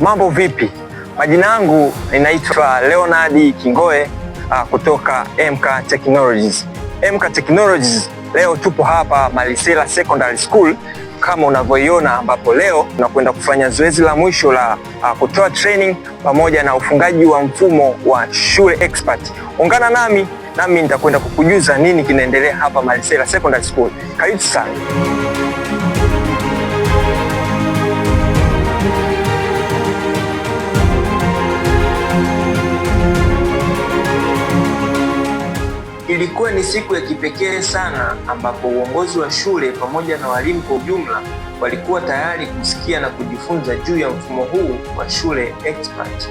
Mambo vipi? Majina yangu ninaitwa Leonard Kingoe kutoka MK Technologies. MK Technologies leo tupo hapa Malisela Secondary School kama unavyoiona, ambapo leo tunakwenda kufanya zoezi la mwisho la kutoa training pamoja na ufungaji wa mfumo wa shule expert. Ungana nami nitakwenda kukujuza nini kinaendelea hapa Malisela Secondary School. Karibu sana. Ilikuwa ni siku ya kipekee sana ambapo uongozi wa shule pamoja na walimu kwa ujumla walikuwa tayari kusikia na kujifunza juu ya mfumo huu wa shule expert.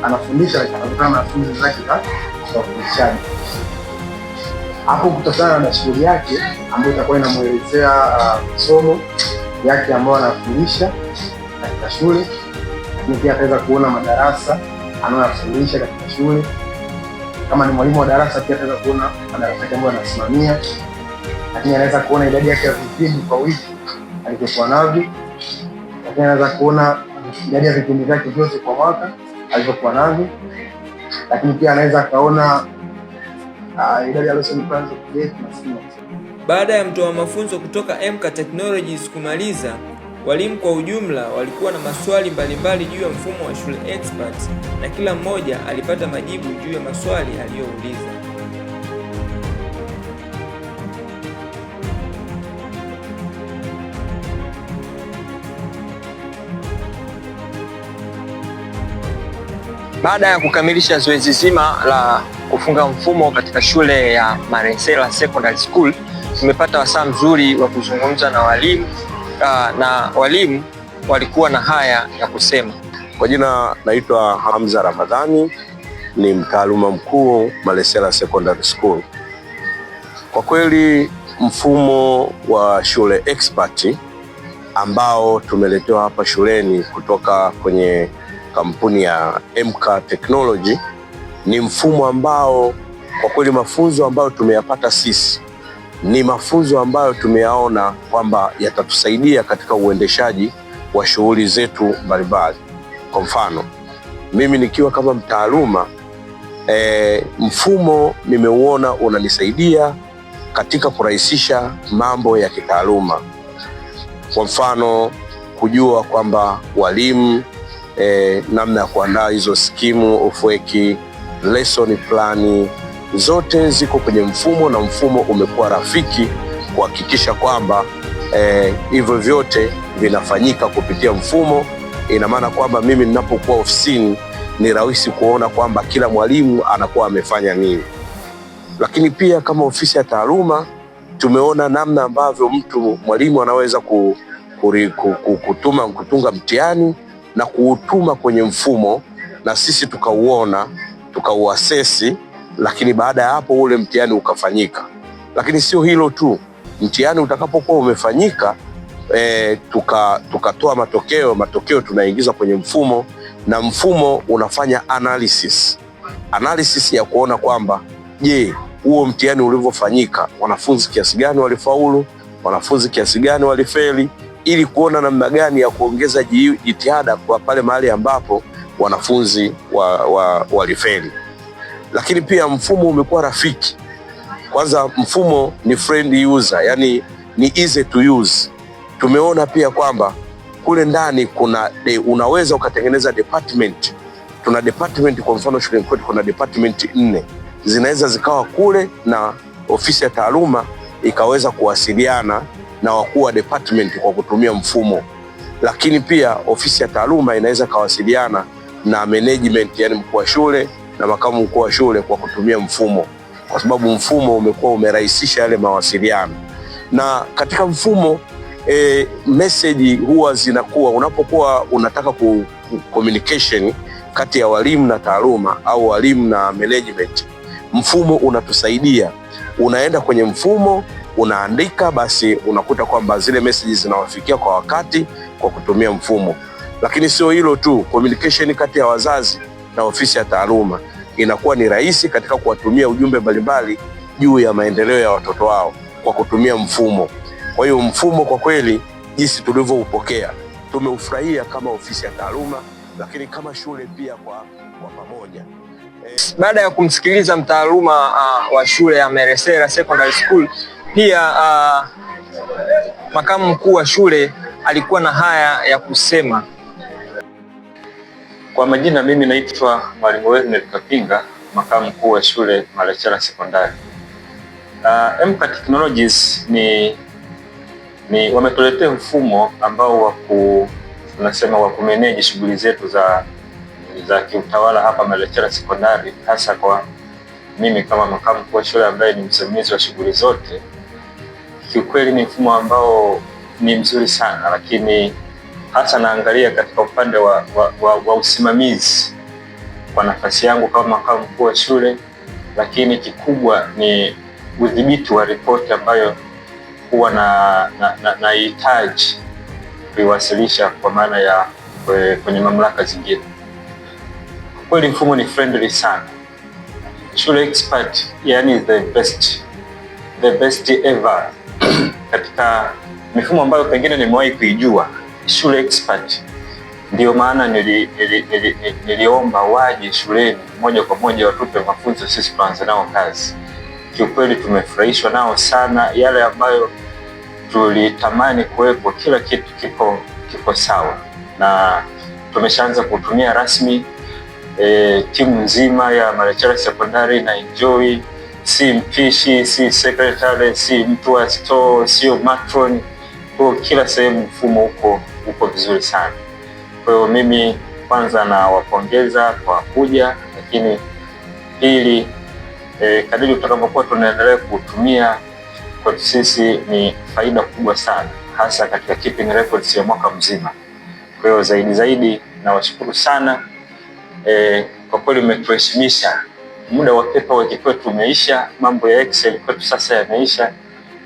Anafundisha anakutana na wanafunzi zake za ufundishaji. Hapo kutokana na shughuli yake ambayo itakuwa inamuelezea somo yake ambayo anafundisha katika shule, lakini pia ataweza kuona madarasa anayofundisha katika shule. Kama ni mwalimu wa darasa, pia ataweza kuona madarasa yake ambayo anasimamia, lakini anaweza kuona idadi yake ya vipindi kwa wiki alivyokuwa navyo, lakini anaweza kuona idadi ya vipindi vyake vyote kwa mwaka alivyokuwa navyo, lakini pia anaweza kaona idadi ya lesson plans na simu. Baada ya mtoa mafunzo kutoka MK Technologies kumaliza, walimu kwa ujumla walikuwa na maswali mbalimbali juu ya mfumo wa shule expert na kila mmoja alipata majibu juu ya maswali aliyouliza. Baada ya kukamilisha zoezi zima la kufunga mfumo katika shule ya Malisela Secondary School, tumepata wasaa mzuri wa kuzungumza na walimu na walimu walikuwa na haya ya kusema. Kwa jina naitwa Hamza Ramadhani, ni mtaaluma mkuu Malisela Secondary School. Kwa kweli mfumo wa shule expert ambao tumeletewa hapa shuleni kutoka kwenye kampuni ya MK Technology ni mfumo ambao kwa kweli mafunzo ambayo tumeyapata sisi ni mafunzo ambayo tumeyaona kwamba yatatusaidia katika uendeshaji wa shughuli zetu mbalimbali. Kwa mfano, mimi nikiwa kama mtaaluma mfumo nimeuona unanisaidia katika kurahisisha mambo ya kitaaluma. Kwa mfano, kujua kwamba walimu namna ya kuandaa hizo skimu of work, lesson plan zote ziko kwenye mfumo, na mfumo umekuwa rafiki kuhakikisha kwamba hivyo vyote vinafanyika kupitia mfumo. Ina maana kwamba mimi ninapokuwa ofisini ni rahisi kuona kwamba kila mwalimu anakuwa amefanya nini. Lakini pia kama ofisi ya taaluma tumeona namna ambavyo mwalimu anaweza kutunga mtihani na kuutuma kwenye mfumo na sisi tukauona, tukauasesi, lakini baada ya hapo ule mtihani ukafanyika. Lakini sio hilo tu, mtihani utakapokuwa umefanyika tukatoa matokeo tunaingiza kwenye mfumo, na mfumo unafanya analysis ya kuona kwamba je, huo mtihani ulivyofanyika wanafunzi kiasi gani walifaulu, wanafunzi kiasi gani walifeli, ili kuona namna gani ya kuongeza jitihada kwa pale mahali ambapo wanafunzi walifeli. Lakini pia mfumo umekuwa rafiki. Kwanza mfumo ni friendly user, yani ni easy to use. Tumeona pia kwamba kule ndani unaweza ukatengeneza department. Tuna department, kwa mfano shule kwetu kuna department 4. Zinaweza zikawa kule na ofisi ya taaluma ikaweza kuwasiliana na wakuu wa department kwa kutumia mfumo. Lakini pia ofisi ya taaluma inaweza kawasiliana na management, yani mkuu wa shule na makamu mkuu wa shule kwa kutumia mfumo, kwa sababu mfumo umekuwa umerahisisha yale mawasiliano. Na katika mfumo message huwa zinakuwa, unapokuwa unataka communication kati ya walimu na taaluma au walimu na management, mfumo unatusaidia. Unaenda kwenye mfumo, unaandika, basi unakuta kwamba zile messages zinawafikia kwa wakati kwa kutumia mfumo. Lakini sio hilo tu, communication kati ya wazazi na ofisi ya taaluma inakuwa ni rahisi katika kuwatumia ujumbe mbalimbali juu ya maendeleo ya watoto wao kwa kutumia mfumo. Kwa hiyo mfumo kwa kweli jinsi tulivyoupokea tumeufurahia kama ofisi ya taaluma, lakini kama shule pia kwa pamoja. Baada ya kumsikiliza mtaaluma wa shule ya Meresera Secondary School, pia makamu mkuu wa shule alikuwa na haya ya kusema. Kwa majina, mimi naitwa Mwalimu Werner Kapinga, makamu mkuu wa shule Meresera Secondary. MK Technologies ni wametuletea mfumo ambao tunasema wa kumanage shughuli zetu za kiutawala hapa Meresera Secondary, hasa kwa mimi kama makamu mkuu wa shule ambaye ni msimamizi wa shughuli zote. Kiukweli ni mfumo ambao ni mzuri sana, lakini hasa naangalia katika upande wa usimamizi kwa nafasi yangu kama makamu mkuu wa shule, lakini kikubwa ni udhibiti wa ripoti ambayo huwa nahitaji kuiwasilisha kwa maana ya kwenye mamlaka zingine. Kweli mfumo ni friendly sana. Shule Expert yani the best ever katika mifumo ambayo pengine nimewahi kuijua. Shule Expert ndio maana niliomba waje shuleni moja kwa moja watupe mafunzo, sisi tuanze nao kazi. Kiukweli tumefurahishwa nao sana, yale ambayo tulitamani kuwepo, kila kitu kipo sawa, na tumeshaanza kutumia rasmi. Timu nzima ya Meresera Secondary na enjoy, si mpishi, si secretary, si mtu wa store, sio matron, kwa kila sehemu mfumo uko vizuri sana. Kwa hiyo mimi kwanza nawapongeza kwa kuja, lakini pili, kadiri tutakapokuwa tunaendelea kutumia, kwa sisi ni faida kubwa sana, hasa katika keeping records ya mwaka mzima. Kwa hiyo zaidi nawashukuru sana. Kwa kweli umetuheshimisha. Muda wa paperwork kwetu umeisha, mambo ya Excel kwetu sasa yameisha.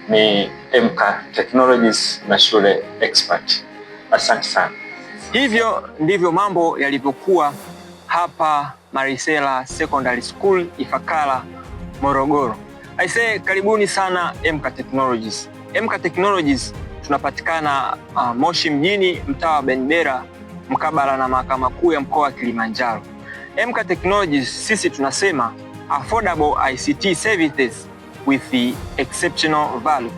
Ni MK Technologies na shule Expert. Asante sana. Hivyo ndivyo mambo yalivyokuwa hapa Meresera Secondary School Ifakara, Morogoro. Aisee, karibuni sana MK Technologies. MK Technologies tunapatikana Moshi mjini, mtaa wa Benbera, mkabala na mahakama kuu ya mkoa wa Kilimanjaro. MK Technologies sisi tunasema affordable ICT services with the exceptional value.